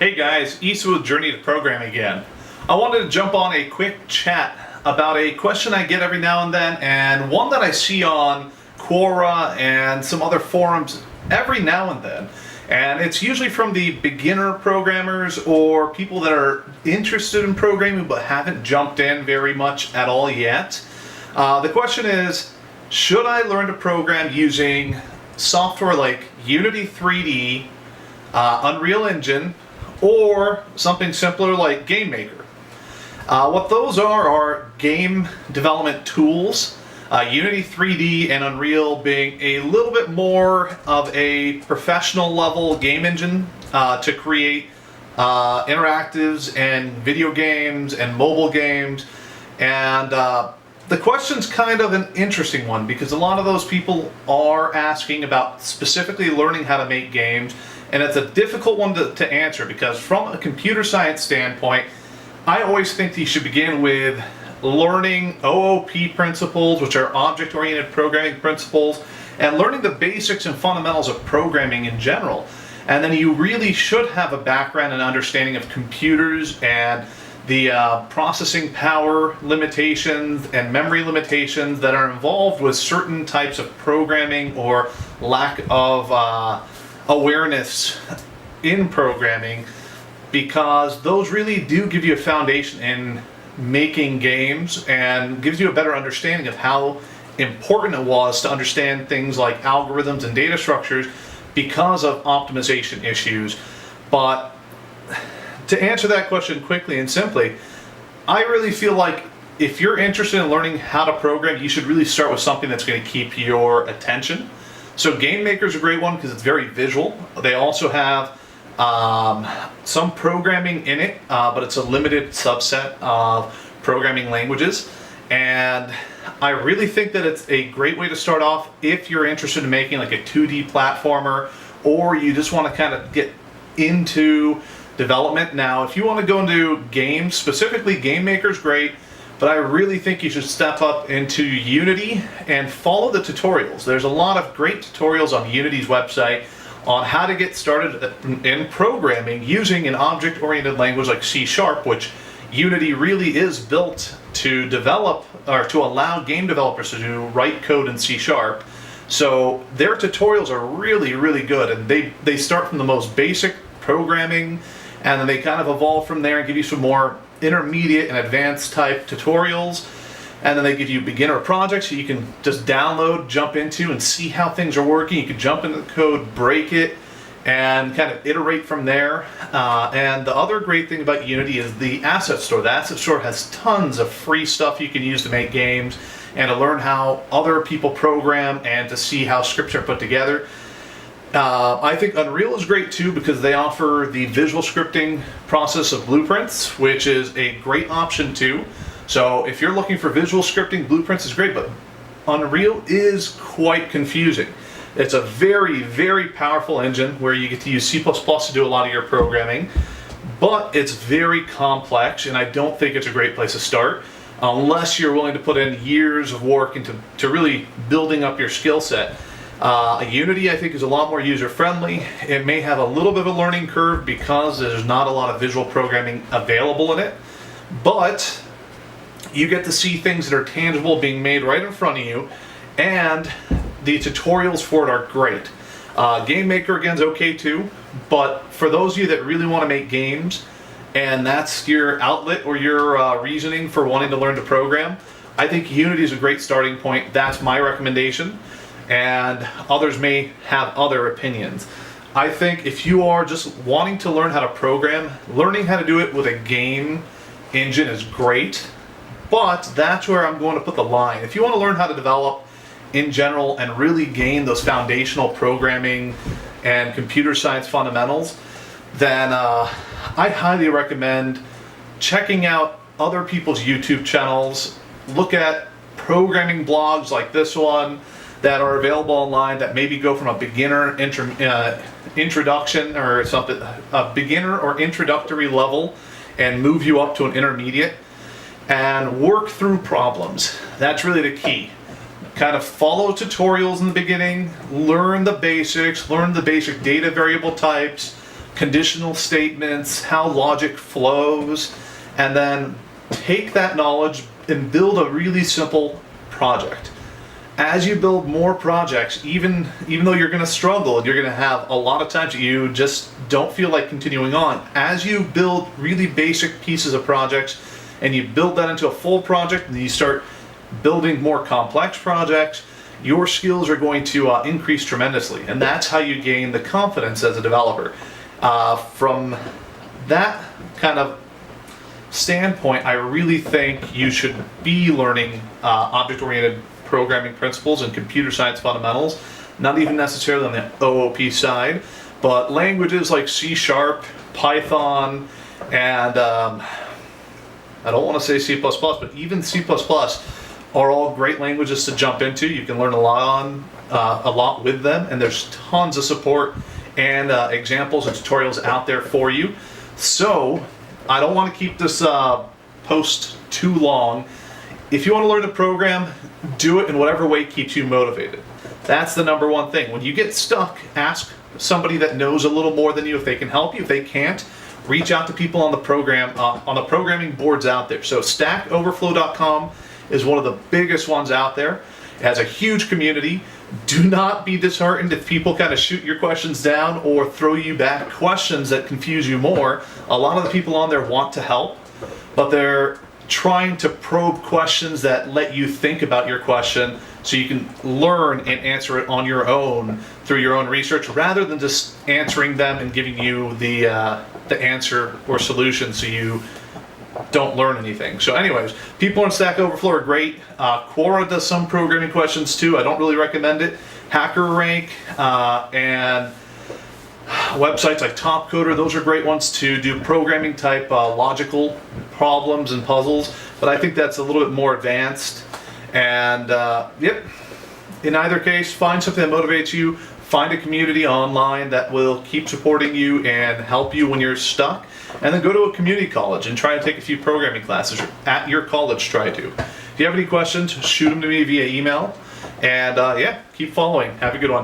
Hey guys, Issa with Journey to Program again. I wanted to jump on a quick chat about a question I get every now and then, and one that I see on Quora and some other forums every now and then. And it's usually from the beginner programmers or people that are interested in programming but haven't jumped in very much at all yet. The question is, should I learn to program using software like Unity3d, Unreal Engine, or something simpler like GameMaker? What those are game development tools. Unity3d and Unreal being a little bit more of a professional level game engine to create interactives and video games and mobile games. And the question's kind of an interesting one because a lot of those people are asking about specifically learning how to make games, and it's a difficult one to answer because from a computer science standpoint, I always think you should begin with learning OOP principles, which are object-oriented programming principles, and learning the basics and fundamentals of programming in general. And then you really should have a background and understanding of computers and the processing power limitations and memory limitations that are involved with certain types of programming or lack of awareness in programming, because those really do give you a foundation in making games and gives you a better understanding of how important it was to understand things like algorithms and data structures because of optimization issues. But to answer that question quickly and simply, I really feel like if you're interested in learning how to program, you should really start with something that's going to keep your attention. So GameMaker is a great one because it's very visual. They also have some programming in it, but it's a limited subset of programming languages. And I really think that it's a great way to start off if you're interested in making like a 2D platformer, or you just want to kind of get into development. Now, if you want to go into games, specifically GameMaker is great, but I really think you should step up into Unity and follow the tutorials. There's a lot of great tutorials on Unity's website on how to get started in programming using an object-oriented language like C#, which Unity really is built to develop or to allow game developers to write code in C#. So their tutorials are really, really good, and they start from the most basic programming, and then they kind of evolve from there and give you some more intermediate and advanced type tutorials. And then they give you beginner projects so you can just download, jump into, and see how things are working. You can jump into the code, break it, and kind of iterate from there. And the other great thing about Unity is the asset store. The asset store has tons of free stuff you can use to make games and to learn how other people program and to see how scripts are put together. I think Unreal is great too because they offer the visual scripting process of Blueprints, which is a great option too. So if you're looking for visual scripting, Blueprints is great, but Unreal is quite confusing. It's a very, very powerful engine where you get to use C++ to do a lot of your programming, but it's very complex, and I don't think it's a great place to start unless you're willing to put in years of work into really building up your skill set. Unity, I think, is a lot more user-friendly. It may have a little bit of a learning curve because there's not a lot of visual programming available in it, but you get to see things that are tangible being made right in front of you, and the tutorials for it are great. GameMaker, again, is okay too, but for those of you that really want to make games, and that's your outlet or your reasoning for wanting to learn to program, I think Unity is a great starting point. That's my recommendation, and others may have other opinions. I think if you are just wanting to learn how to program, learning how to do it with a game engine is great, but that's where I'm going to put the line. If you want to learn how to develop in general and really gain those foundational programming and computer science fundamentals, then I highly recommend checking out other people's YouTube channels. Look at programming blogs like this one that are available online that maybe go from a beginner introduction or something, a beginner or introductory level, and move you up to an intermediate and work through problems. That's really the key. Kind of follow tutorials in the beginning, learn the basics, learn the basic data variable types, conditional statements, how logic flows, and then take that knowledge and build a really simple project. As you build more projects, even though you're going to struggle and you're going to have a lot of times you just don't feel like continuing on, as you build really basic pieces of projects and you build that into a full project and you start building more complex projects, your skills are going to increase tremendously, and that's how you gain the confidence as a developer. From that kind of standpoint, I really think you should be learning object-oriented programming principles and computer science fundamentals, not even necessarily on the OOP side, but languages like C#, Python, and I don't want to say C++, but even C++ are all great languages to jump into. You can learn a lot with them, and there's tons of support and examples and tutorials out there for you. So I don't want to keep this post too long. If you want to learn to program, do it in whatever way keeps you motivated. That's the number one thing. When you get stuck, ask somebody that knows a little more than you if they can help you. If they can't, reach out to people on the programming boards out there. So stackoverflow.com is one of the biggest ones out there. It has a huge community. Do not be disheartened if people kind of shoot your questions down or throw you back questions that confuse you more. A lot of the people on there want to help, but they're trying to probe questions that let you think about your question so you can learn and answer it on your own through your own research, rather than just answering them and giving you the answer or solution so you don't learn anything. So anyways, people on Stack Overflow are great. Quora does some programming questions too. I don't really recommend it. HackerRank and websites like TopCoder, those are great ones to do programming type logical problems and puzzles, but I think that's a little bit more advanced. And yep, in either case, find something that motivates you. Find a community online that will keep supporting you and help you when you're stuck, and then go to a community college and try to take a few programming classes at your college. Try to. If you have any questions, shoot them to me via email, and yeah, keep following. Have a good one.